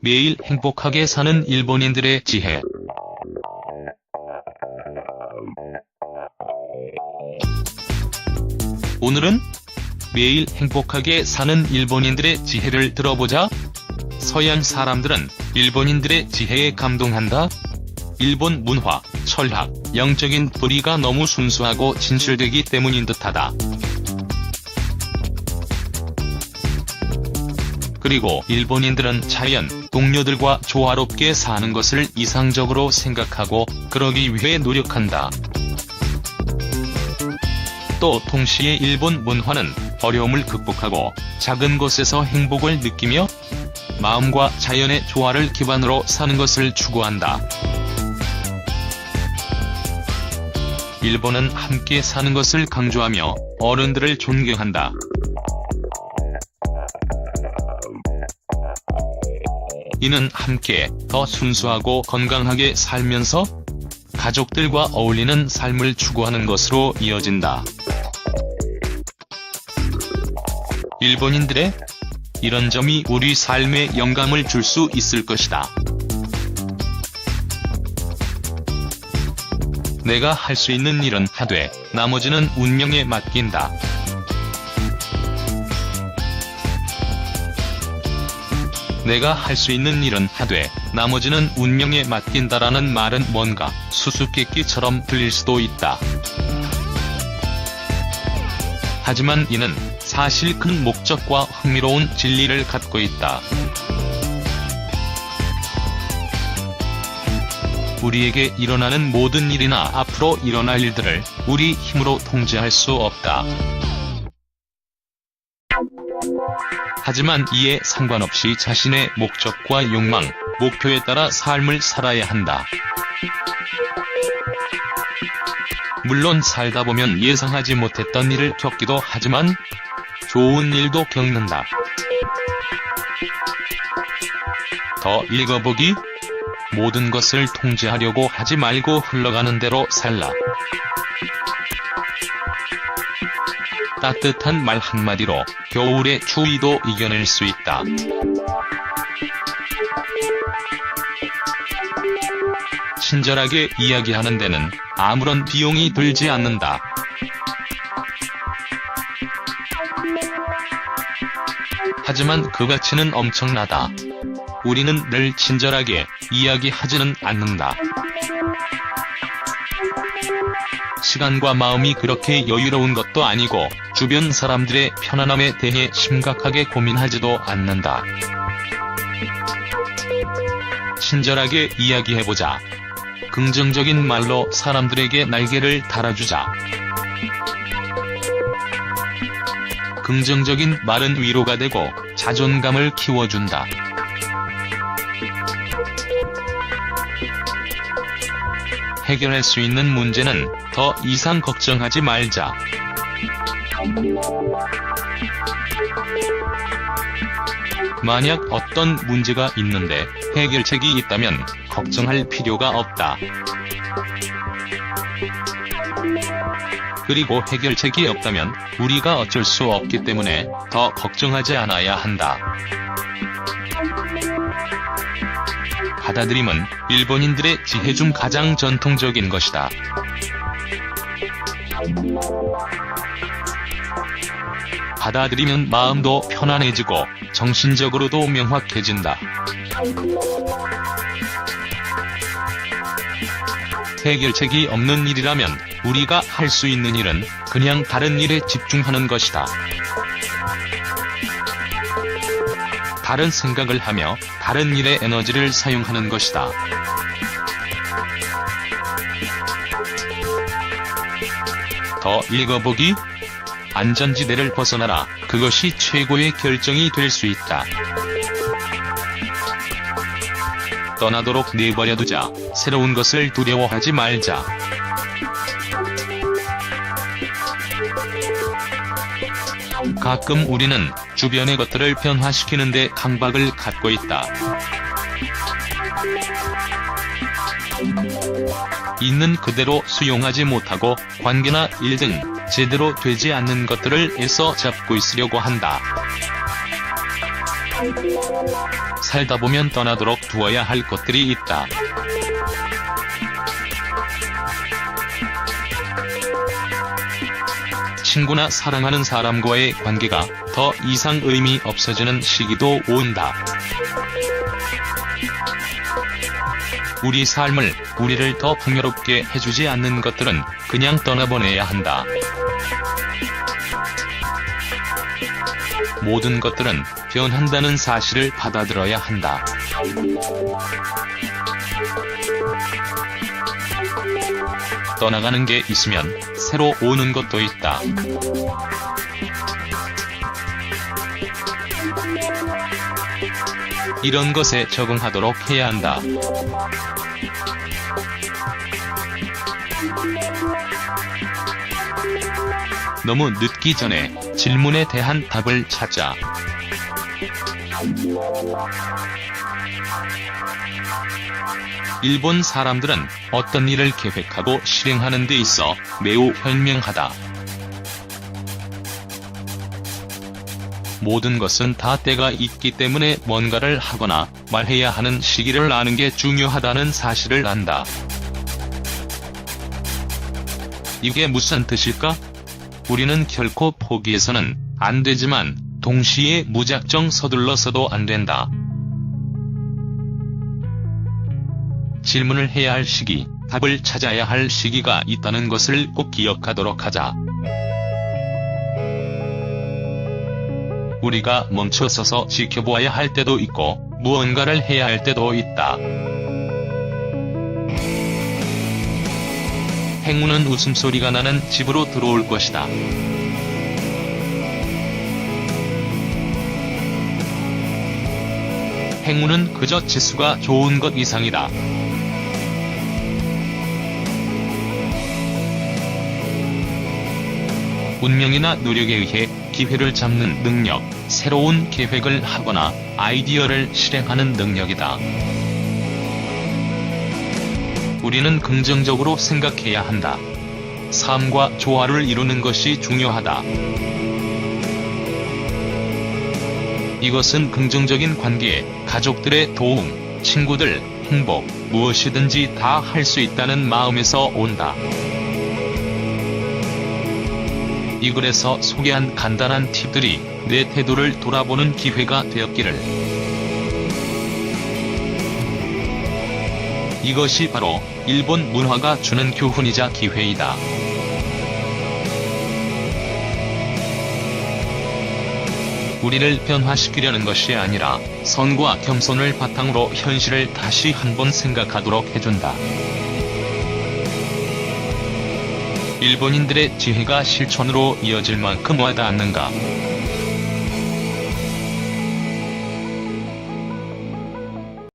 매일 행복하게 사는 일본인들의 지혜. 오늘은 매일 행복하게 사는 일본인들의 지혜를 들어보자. 서양 사람들은 일본인들의 지혜에 감동한다. 일본 문화, 철학, 영적인 뿌리가 너무 순수하고 진실되기 때문인 듯하다. 그리고 일본인들은 자연, 동료들과 조화롭게 사는 것을 이상적으로 생각하고 그러기 위해 노력한다. 또 동시에 일본 문화는 어려움을 극복하고 작은 것에서 행복을 느끼며 마음과 자연의 조화를 기반으로 사는 것을 추구한다. 일본은 함께 사는 것을 강조하며 어른들을 존경한다. 이는 함께 더 순수하고 건강하게 살면서 가족들과 어울리는 삶을 추구하는 것으로 이어진다. 일본인들의 이런 점이 우리 삶에 영감을 줄 수 있을 것이다. 내가 할 수 있는 일은 하되 나머지는 운명에 맡긴다. 내가 할 수 있는 일은 하되 나머지는 운명에 맡긴다라는 말은 뭔가 수수께끼처럼 들릴 수도 있다. 하지만 이는 사실 큰 목적과 흥미로운 진리를 갖고 있다. 우리에게 일어나는 모든 일이나 앞으로 일어날 일들을 우리 힘으로 통제할 수 없다. 하지만 이에 상관없이 자신의 목적과 욕망, 목표에 따라 삶을 살아야 한다. 물론 살다 보면 예상하지 못했던 일을 겪기도 하지만 좋은 일도 겪는다. 더 읽어보기. 모든 것을 통제하려고 하지 말고 흘러가는 대로 살라. 따뜻한 말 한마디로 겨울의 추위도 이겨낼 수 있다. 친절하게 이야기하는 데는 아무런 비용이 들지 않는다. 하지만 그 가치는 엄청나다. 우리는 늘 친절하게 이야기하지는 않는다. 시간과 마음이 그렇게 여유로운 것도 아니고 주변 사람들의 편안함에 대해 심각하게 고민하지도 않는다. 친절하게 이야기해보자. 긍정적인 말로 사람들에게 날개를 달아주자. 긍정적인 말은 위로가 되고 자존감을 키워준다. 해결할 수 있는 문제는 더 이상 걱정하지 말자. 만약 어떤 문제가 있는데 해결책이 있다면 걱정할 필요가 없다. 그리고 해결책이 없다면 우리가 어쩔 수 없기 때문에 더 걱정하지 않아야 한다. 받아들임은 일본인들의 지혜 중 가장 전통적인 것이다. 받아들이면 마음도 편안해지고 정신적으로도 명확해진다. 해결책이 없는 일이라면 우리가 할 수 있는 일은 그냥 다른 일에 집중하는 것이다. 다른 생각을 하며 다른 일에 에너지를 사용하는 것이다. 더 읽어보기. 안전지대를 벗어나라. 그것이 최고의 결정이 될 수 있다. 떠나도록 내버려두자. 새로운 것을 두려워하지 말자. 가끔 우리는 주변의 것들을 변화시키는데 강박을 갖고 있다. 있는 그대로 수용하지 못하고 관계나 일 등 제대로 되지 않는 것들을 애써 잡고 있으려고 한다. 살다 보면 떠나도록 두어야 할 것들이 있다. 친구나 사랑하는 사람과의 관계가 더 이상 의미 없어지는 시기도 온다. 우리 삶을, 우리를 더 풍요롭게 해주지 않는 것들은 그냥 떠나보내야 한다. 모든 것들은 변한다는 사실을 받아들여야 한다. 떠나가는 게 있으면 새로 오는 것도 있다. 이런 것에 적응하도록 해야 한다. 너무 늦기 전에 질문에 대한 답을 찾자. 일본 사람들은 어떤 일을 계획하고 실행하는 데 있어 매우 현명하다. 모든 것은 다 때가 있기 때문에 뭔가를 하거나 말해야 하는 시기를 아는 게 중요하다는 사실을 안다. 이게 무슨 뜻일까? 우리는 결코 포기해서는 안 되지만 동시에 무작정 서둘러서도 안 된다. 질문을 해야 할 시기, 답을 찾아야 할 시기가 있다는 것을 꼭 기억하도록 하자. 우리가 멈춰서서 지켜보아야 할 때도 있고 무언가를 해야 할 때도 있다. 행운은 웃음소리가 나는 집으로 들어올 것이다. 행운은 그저 지수가 좋은 것 이상이다. 운명이나 노력에 의해 기회를 잡는 능력, 새로운 계획을 하거나 아이디어를 실행하는 능력이다. 우리는 긍정적으로 생각해야 한다. 삶과 조화를 이루는 것이 중요하다. 이것은 긍정적인 관계, 가족들의 도움, 친구들, 행복, 무엇이든지 다 할 수 있다는 마음에서 온다. 이 글에서 소개한 간단한 팁들이 내 태도를 돌아보는 기회가 되었기를. 이것이 바로 일본 문화가 주는 교훈이자 기회이다. 우리를 변화시키려는 것이 아니라 선과 겸손을 바탕으로 현실을 다시 한번 생각하도록 해준다. 일본인들의 지혜가 실천으로 이어질 만큼 와닿았는가?